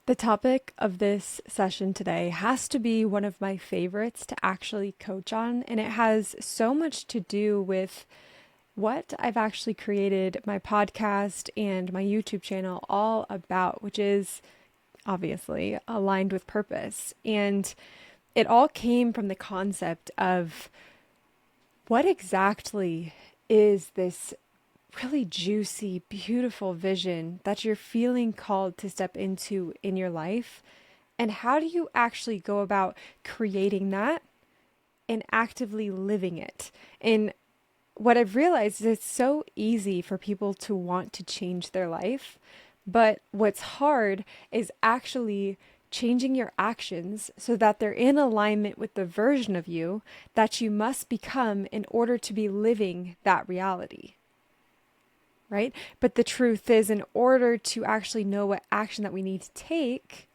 The topic of this session today has to be one of my favorites to actually coach on, and it has so much to do with what I've actually created my podcast and my YouTube channel all about, which is obviously aligned with purpose. And it all came from the concept of what exactly is this really juicy, beautiful vision that you're feeling called to step into in your life? And how do you actually go about creating that and actively living it? And what I've realized is it's so easy for people to want to change their life, but what's hard is actually changing your actions so that they're in alignment with the version of you that you must become in order to be living that reality, right? But the truth is, in order to actually know what action that we need to take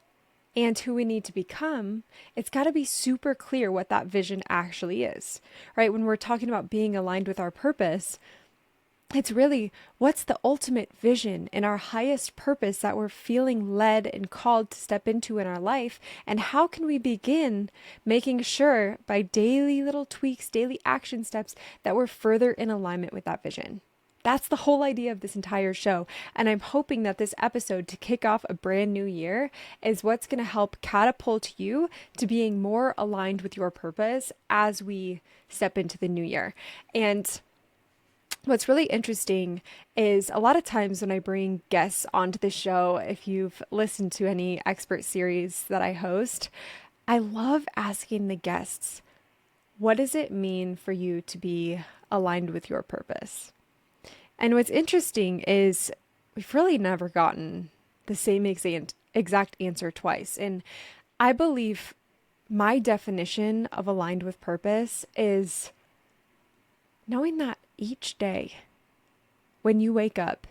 and who we need to become, it's got to be super clear what that vision actually is, right? When we're talking about being aligned with our purpose, it's really what's the ultimate vision and our highest purpose that we're feeling led and called to step into in our life. And how can we begin making sure by daily little tweaks, daily action steps, that we're further in alignment with that vision? That's the whole idea of this entire show. And I'm hoping that this episode to kick off a brand new year is what's going to help catapult you to being more aligned with your purpose as we step into the new year. And what's really interesting is a lot of times when I bring guests onto the show, if you've listened to any expert series that I host, I love asking the guests, what does it mean for you to be aligned with your purpose? And what's interesting is we've really never gotten the same exact answer twice. And I believe my definition of aligned with purpose is knowing that each day when you wake up,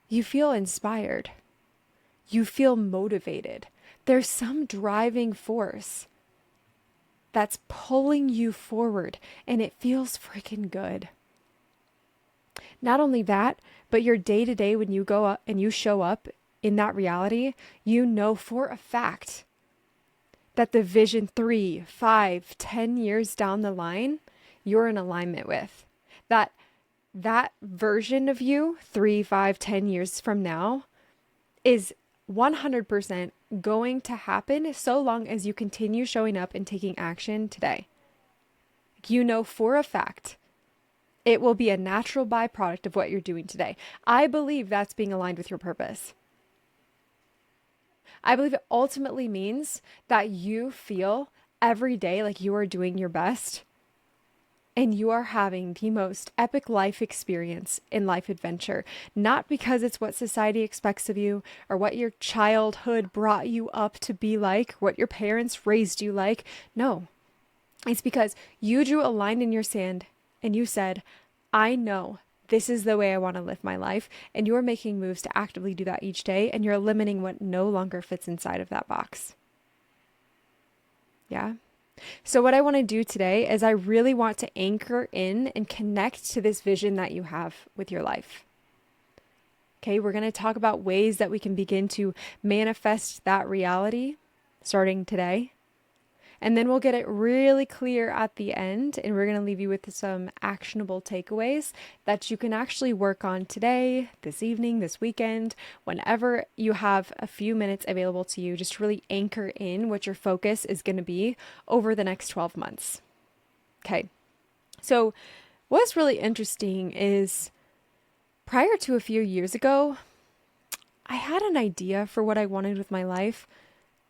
you feel inspired, you feel motivated. There's some driving force that's pulling you forward, and it feels freaking good. Not only that, but your day to day when you go up and you show up in that reality, you know for a fact that the vision 3, 5, 10 years down the line, you're in alignment with. That version of you 3, 5, 10 years from now is 100% going to happen so long as you continue showing up and taking action today. You know for a fact it will be a natural byproduct of what you're doing today. I believe that's being aligned with your purpose. I believe it ultimately means that you feel every day like you are doing your best and you are having the most epic life experience in life adventure, not because it's what society expects of you or what your childhood brought you up to be like, what your parents raised you like. No, it's because you drew a line in your sand and you said, I know this is the way I want to live my life. And you're making moves to actively do that each day. And you're eliminating what no longer fits inside of that box. Yeah. So what I want to do today is I really want to anchor in and connect to this vision that you have with your life. Okay. We're going to talk about ways that we can begin to manifest that reality starting today. And then we'll get it really clear at the end, and we're going to leave you with some actionable takeaways that you can actually work on today, this evening, this weekend, whenever you have a few minutes available to you, just to really anchor in what your focus is going to be over the next 12 months. Okay. So what's really interesting is prior to a few years ago, I had an idea for what I wanted with my life,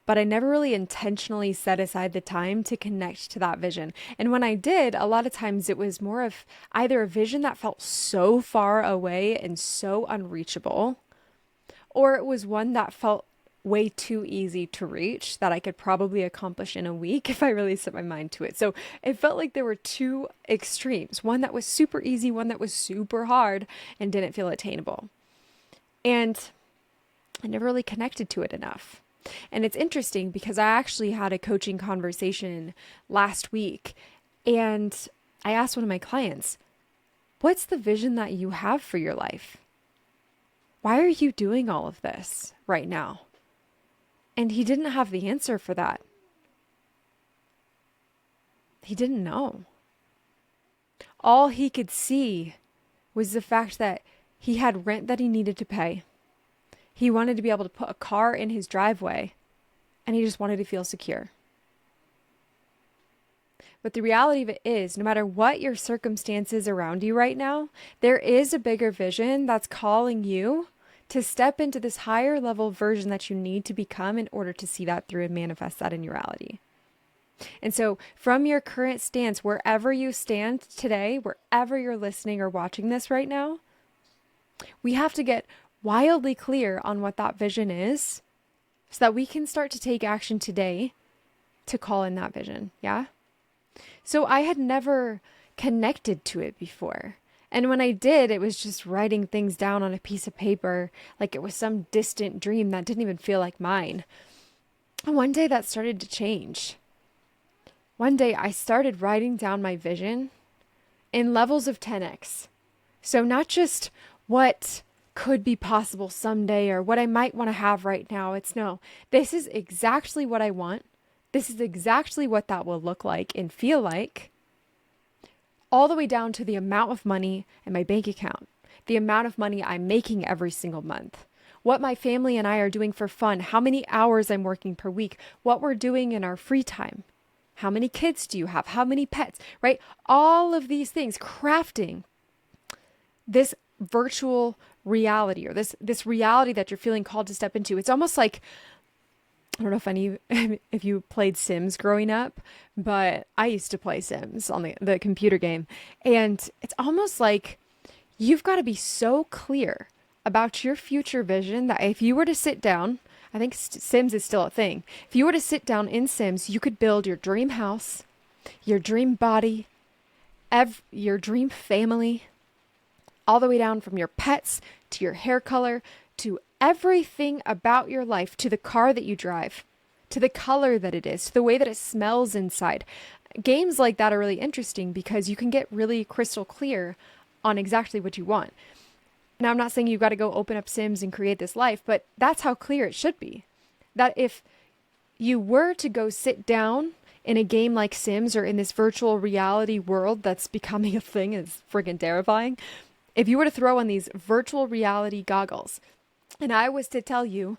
but I never really intentionally set aside the time to connect to that vision. And when I did, a lot of times it was more of either a vision that felt so far away and so unreachable, or it was one that felt way too easy to reach that I could probably accomplish in a week if I really set my mind to it. So it felt like there were two extremes, one that was super easy, one that was super hard and didn't feel attainable. And I never really connected to it enough. And it's interesting because I actually had a coaching conversation last week and I asked one of my clients, what's the vision that you have for your life? Why are you doing all of this right now? And he didn't have the answer for that. He didn't know. All he could see was the fact that he had rent that he needed to pay. He wanted to be able to put a car in his driveway, and he just wanted to feel secure. But the reality of it is, no matter what your circumstances around you right now, there is a bigger vision that's calling you to step into this higher level version that you need to become in order to see that through and manifest that in your reality. And so from your current stance, wherever you stand today, wherever you're listening or watching this right now, we have to get wildly clear on what that vision is so that we can start to take action today to call in that vision. Yeah. So I had never connected to it before. And when I did, it was just writing things down on a piece of paper, like it was some distant dream that didn't even feel like mine. And one day that started to change. One day I started writing down my vision in levels of 10x. So not just what could be possible someday or what I might want to have right now. It's no, this is exactly what I want. This is exactly what that will look like and feel like, all the way down to the amount of money in my bank account, the amount of money I'm making every single month, what my family and I are doing for fun, how many hours I'm working per week, what we're doing in our free time, how many kids do you have, how many pets, right? All of these things, crafting this virtual reality or this reality that you're feeling called to step into. It's almost like, I don't know if you played Sims growing up, but I used to play Sims on the computer game. And it's almost like you've got to be so clear about your future vision that if you were to sit down, I think Sims is still a thing. If you were to sit down in Sims, you could build your dream house, your dream body, your dream family, all the way down from your pets to your hair color to everything about your life, to the car that you drive, to the color that it is, to the way that it smells inside. Games like that are really interesting because you can get really crystal clear on exactly what you want. Now, I'm not saying you've got to go open up Sims and create this life, but that's how clear it should be. That if you were to go sit down in a game like Sims or in this virtual reality world that's becoming a thing, is freaking terrifying. If you were to throw on these virtual reality goggles, and I was to tell you,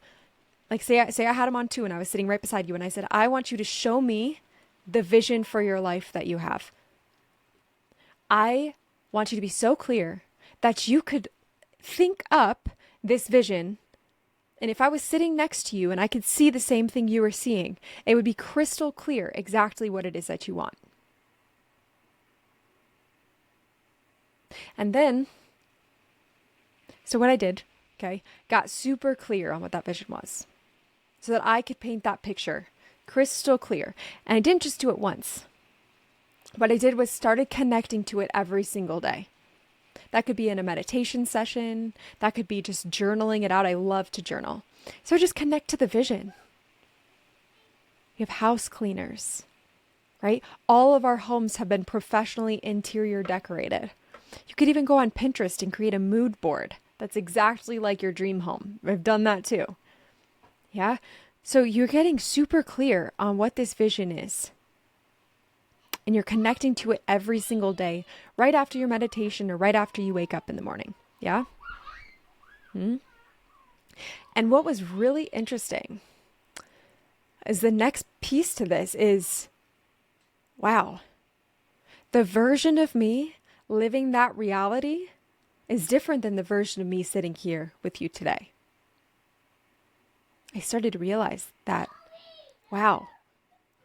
like say I had them on too, and I was sitting right beside you, and I said, I want you to show me the vision for your life that you have. I want you to be so clear that you could think up this vision. And if I was sitting next to you and I could see the same thing you were seeing, it would be crystal clear exactly what it is that you want. And then, so what I did, okay, got super clear on what that vision was so that I could paint that picture crystal clear. And I didn't just do it once. What I did was started connecting to it every single day. That could be in a meditation session. That could be just journaling it out. I love to journal. So just connect to the vision. We have house cleaners, right? All of our homes have been professionally interior decorated. You could even go on Pinterest and create a mood board that's exactly like your dream home. I've done that too. Yeah. So you're getting super clear on what this vision is. And you're connecting to it every single day, right after your meditation or right after you wake up in the morning. Yeah? And what was really interesting is the next piece to this is, wow, the version of me living that reality is different than the version of me sitting here with you today. I started to realize that, wow,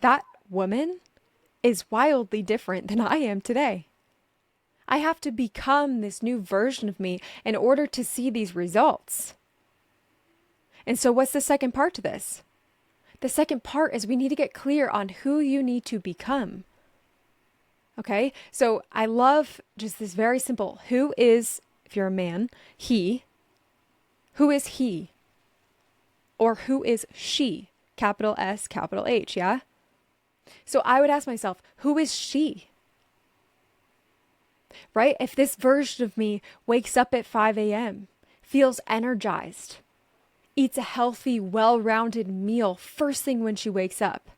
that woman is wildly different than I am today. I have to become this new version of me in order to see these results. And so what's the second part to this? The second part is we need to get clear on who you need to become. Okay? So I love just this very simple, who is, if you're a man, he? Who is he? Or who is she? Capital S, capital H, yeah? So I would ask myself, who is she? Right? If this version of me wakes up at 5 a.m., feels energized, eats a healthy, well-rounded meal first thing when she wakes up,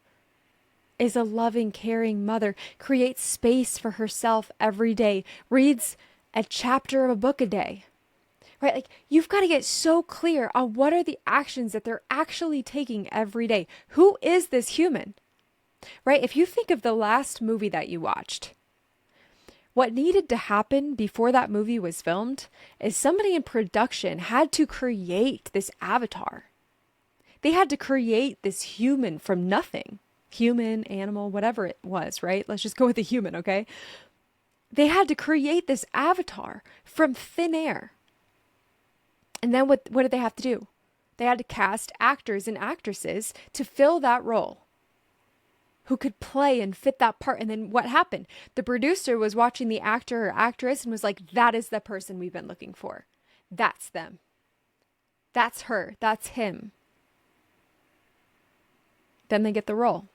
is a loving, caring mother, creates space for herself every day, reads a chapter of a book a day, right? Like, you've got to get so clear on what are the actions that they're actually taking every day. Who is this human, right? If you think of the last movie that you watched, what needed to happen before that movie was filmed is somebody in production had to create this avatar. They had to create this human from nothing. Human, animal, whatever it was, right? Let's just go with the human, okay? They had to create this avatar from thin air. And then what did they have to do? They had to cast actors and actresses to fill that role, who could play and fit that part. And then what happened? The producer was watching the actor or actress and was like, that is the person we've been looking for. That's them. That's her. That's him. Then they get the role.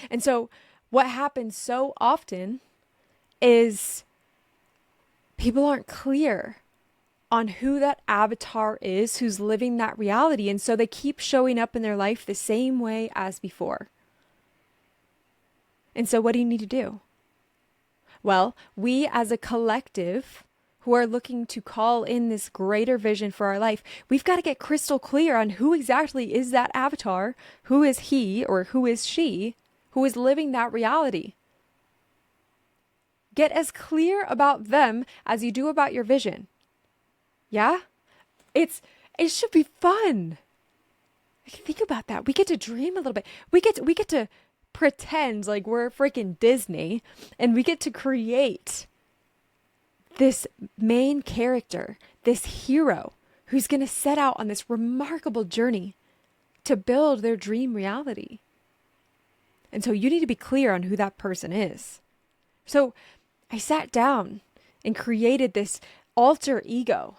And so what happens so often is people aren't clear on who that avatar is, who's living that reality. And so they keep showing up in their life the same way as before. And so what do you need to do? Well, we as a collective who are looking to call in this greater vision for our life, we've got to get crystal clear on who exactly is that avatar, who is he or who is she, who is living that reality. Get as clear about them as you do about your vision. Yeah? It should be fun. Think about that. We get to dream a little bit. We get to pretend like we're freaking Disney, and we get to create this main character, this hero who's going to set out on this remarkable journey to build their dream reality. And so you need to be clear on who that person is. So I sat down and created this alter ego.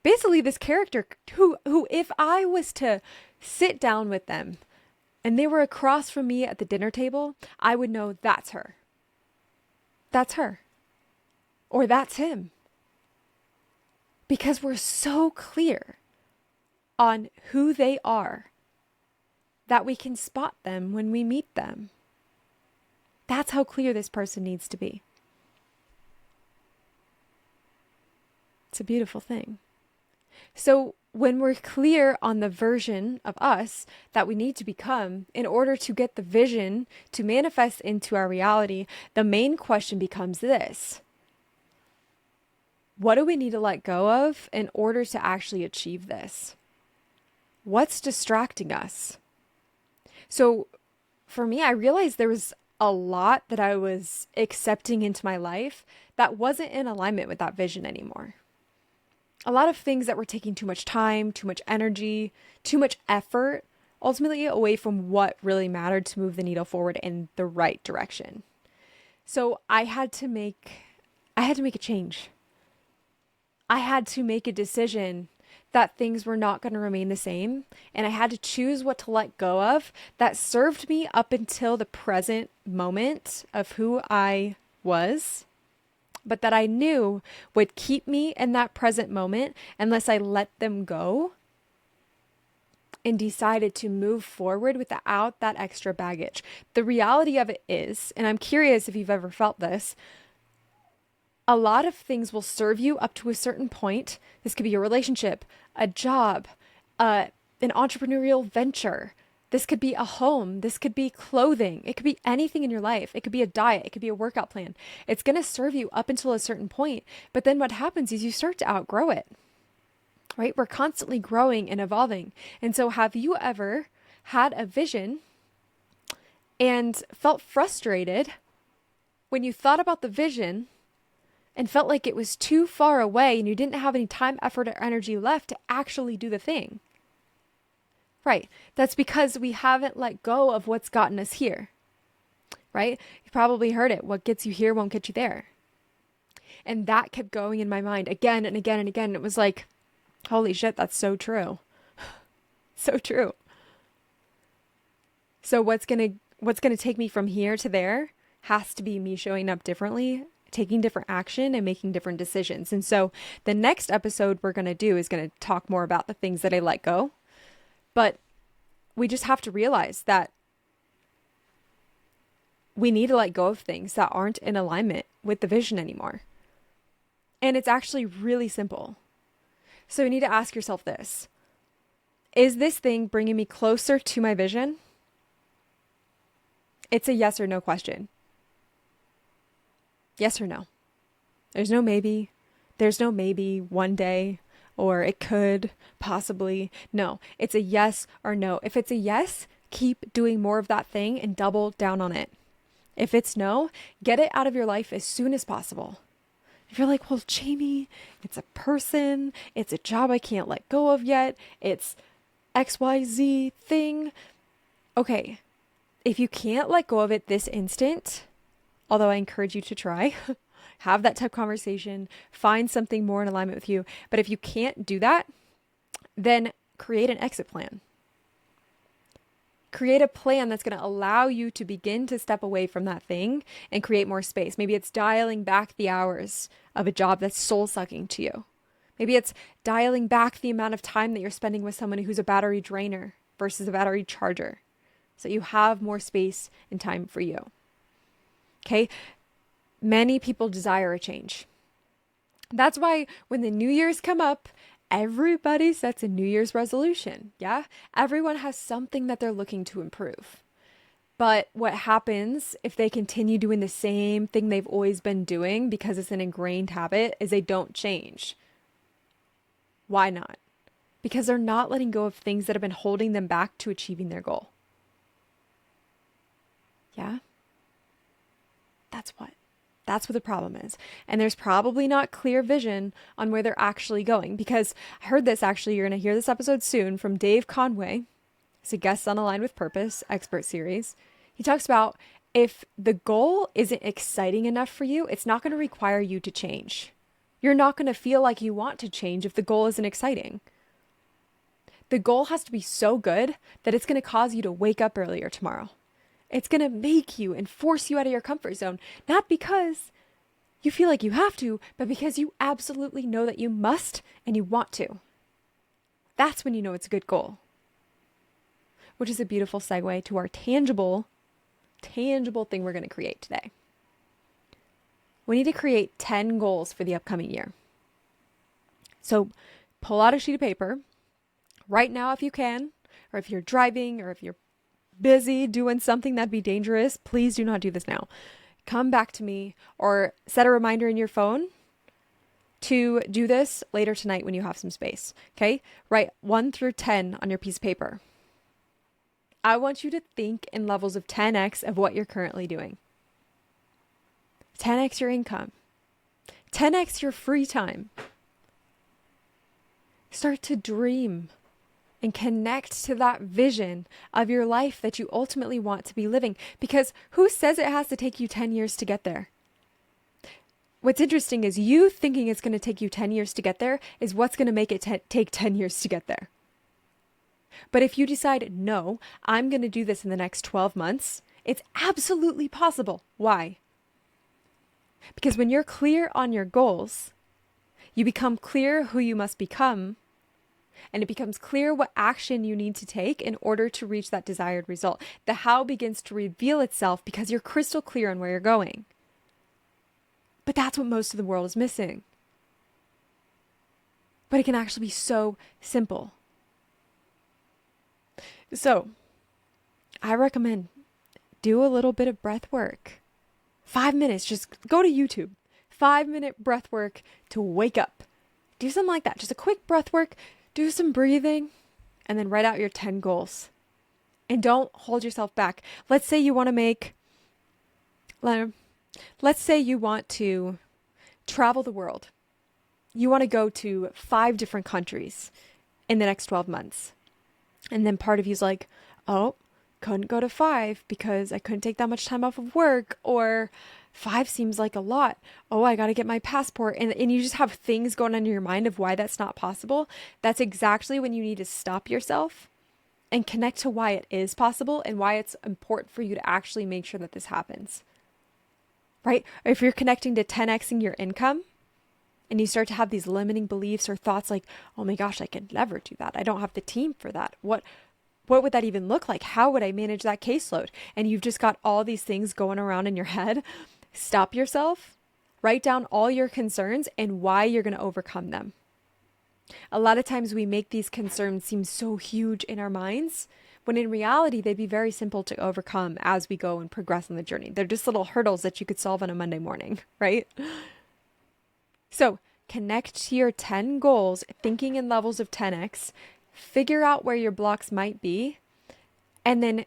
Basically this character who if I was to sit down with them and they were across from me at the dinner table, I would know that's her. That's her. Or that's him. Because we're so clear on who they are that we can spot them when we meet them. That's how clear this person needs to be. It's a beautiful thing. So when we're clear on the version of us that we need to become in order to get the vision to manifest into our reality, the main question becomes this: what do we need to let go of in order to actually achieve this? What's distracting us? So for me, I realized there was a lot that I was accepting into my life that wasn't in alignment with that vision anymore. A lot of things that were taking too much time, too much energy, too much effort, ultimately away from what really mattered to move the needle forward in the right direction. So I had to make a change. I had to make a decision that things were not going to remain the same. And I had to choose what to let go of that served me up until the present moment of who I was, but that I knew would keep me in that present moment unless I let them go and decided to move forward without that extra baggage. The reality of it is, and I'm curious if you've ever felt this, a lot of things will serve you up to a certain point. This could be a relationship, a job, an entrepreneurial venture. This could be a home. This could be clothing. It could be anything in your life. It could be a diet. It could be a workout plan. It's going to serve you up until a certain point. But then what happens is you start to outgrow it, right? We're constantly growing and evolving. And so have you ever had a vision and felt frustrated when you thought about the vision and felt like it was too far away and you didn't have any time, effort, or energy left to actually do the thing? Right. That's because we haven't let go of what's gotten us here. Right? You probably heard it. What gets you here won't get you there. And that kept going in my mind again and again and again. It was like, holy shit, that's so true. So true. So what's going to take me from here to there has to be me showing up differently taking different action and making different decisions. And so the next episode we're going to do is going to talk more about the things that I let go. But we just have to realize that we need to let go of things that aren't in alignment with the vision anymore. And it's actually really simple. So you need to ask yourself this. Is this thing bringing me closer to my vision? It's a yes or no question. Yes or no. There's no maybe. There's no maybe one day or it could possibly. No, it's a yes or no. If it's a yes, keep doing more of that thing and double down on it. If it's no, get it out of your life as soon as possible. If you're like, well, Jamie, it's a person, it's a job I can't let go of yet, it's XYZ thing. Okay, if you can't let go of it this instant, although I encourage you to try, have that type of conversation, find something more in alignment with you. But if you can't do that, then create an exit plan. Create a plan that's going to allow you to begin to step away from that thing and create more space. Maybe it's dialing back the hours of a job that's soul sucking to you. Maybe it's dialing back the amount of time that you're spending with someone who's a battery drainer versus a battery charger, so you have more space and time for you. Okay? Many people desire a change. That's why when the New Year's come up, everybody sets a New Year's resolution. Yeah? Everyone has something that they're looking to improve. But what happens if they continue doing the same thing they've always been doing because it's an ingrained habit is they don't change. Why not? Because they're not letting go of things that have been holding them back to achieving their goal. Yeah? That's what the problem is. And there's probably not clear vision on where they're actually going, because I heard this actually, you're going to hear this episode soon from Dave Conway. He's a guest on Aligned with Purpose expert series. He talks about if the goal isn't exciting enough for you, it's not going to require you to change. You're not going to feel like you want to change if the goal isn't exciting. The goal has to be so good that it's going to cause you to wake up earlier tomorrow. It's going to make you and force you out of your comfort zone, not because you feel like you have to, but because you absolutely know that you must and you want to. That's when you know it's a good goal. Which is a beautiful segue to our tangible thing we're going to create today. We need to create 10 goals for the upcoming year. So pull out a sheet of paper right now if you can, or if you're driving, or if you're busy doing something that'd be dangerous, please do not do this now. Come back to me or set a reminder in your phone to do this later tonight when you have some space. Okay? Write 1 through 10 on your piece of paper. I want you to think in levels of 10x of what you're currently doing. 10x your income. 10x your free time. Start to dream and connect to that vision of your life that you ultimately want to be living. Because who says it has to take you 10 years to get there? What's interesting is you thinking it's going to take you 10 years to get there is what's going to make it take 10 years to get there. But if you decide, no, I'm going to do this in the next 12 months, it's absolutely possible. Why? Because when you're clear on your goals, you become clear who you must become, and it becomes clear what action you need to take in order to reach that desired result. The how begins to reveal itself because you're crystal clear on where you're going. But that's what most of the world is missing. But it can actually be so simple. So, I recommend do a little bit of breath work. 5 minutes, just go to YouTube. 5-minute breath work to wake up. Do something like that. Just a quick breath work. Do some breathing and then write out your 10 goals. And don't hold yourself back. Let's say you want to travel the world. You want to go to 5 different countries in the next 12 months. And then part of you's like, oh, couldn't go to 5 because I couldn't take that much time off of work, or 5 seems like a lot. Oh, I got to get my passport. And you just have things going on in your mind of why that's not possible. That's exactly when you need to stop yourself and connect to why it is possible and why it's important for you to actually make sure that this happens. right? If you're connecting to 10xing your income and you start to have these limiting beliefs or thoughts like, oh my gosh, I could never do that. I don't have the team for that. What would that even look like? How would I manage that caseload? And you've just got all these things going around in your head. Stop yourself, write down all your concerns and why you're going to overcome them. A lot of times we make these concerns seem so huge in our minds, when in reality, they'd be very simple to overcome as we go and progress on the journey. They're just little hurdles that you could solve on a Monday morning, right? So connect to your 10 goals, thinking in levels of 10x, figure out where your blocks might be. And then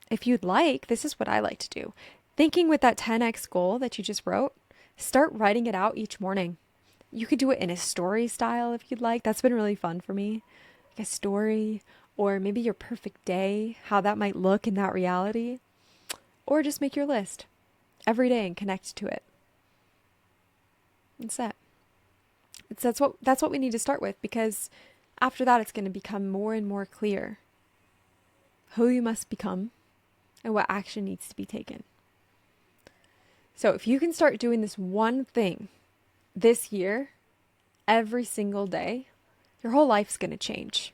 if you'd like, this is what I like to do. Thinking with that 10x goal that you just wrote, start writing it out each morning. You could do it in a story style if you'd like. That's been really fun for me. Like a story, or maybe your perfect day, how that might look in that reality. Or just make your list every day and connect to it. That's it. That's what we need to start with, because after that it's going to become more and more clear who you must become and what action needs to be taken. So if you can start doing this one thing this year, every single day, your whole life's going to change.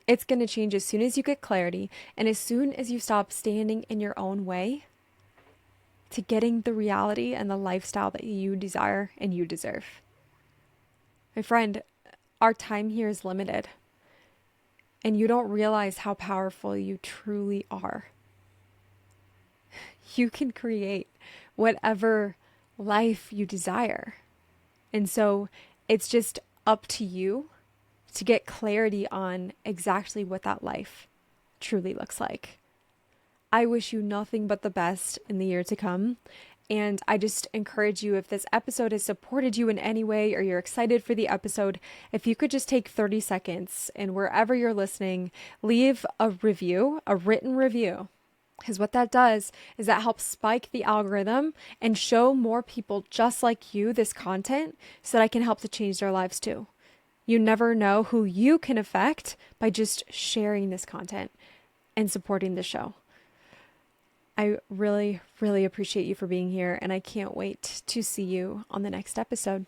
It's going to change as soon as you get clarity and as soon as you stop standing in your own way to getting the reality and the lifestyle that you desire and you deserve. My friend, our time here is limited, and you don't realize how powerful you truly are. You can create whatever life you desire. And so it's just up to you to get clarity on exactly what that life truly looks like. I wish you nothing but the best in the year to come. And I just encourage you, if this episode has supported you in any way or you're excited for the episode, if you could just take 30 seconds and wherever you're listening, leave a review, a written review. Because what that does is that helps spike the algorithm and show more people just like you this content so that I can help to change their lives too. You never know who you can affect by just sharing this content and supporting the show. I really, really appreciate you for being here, and I can't wait to see you on the next episode.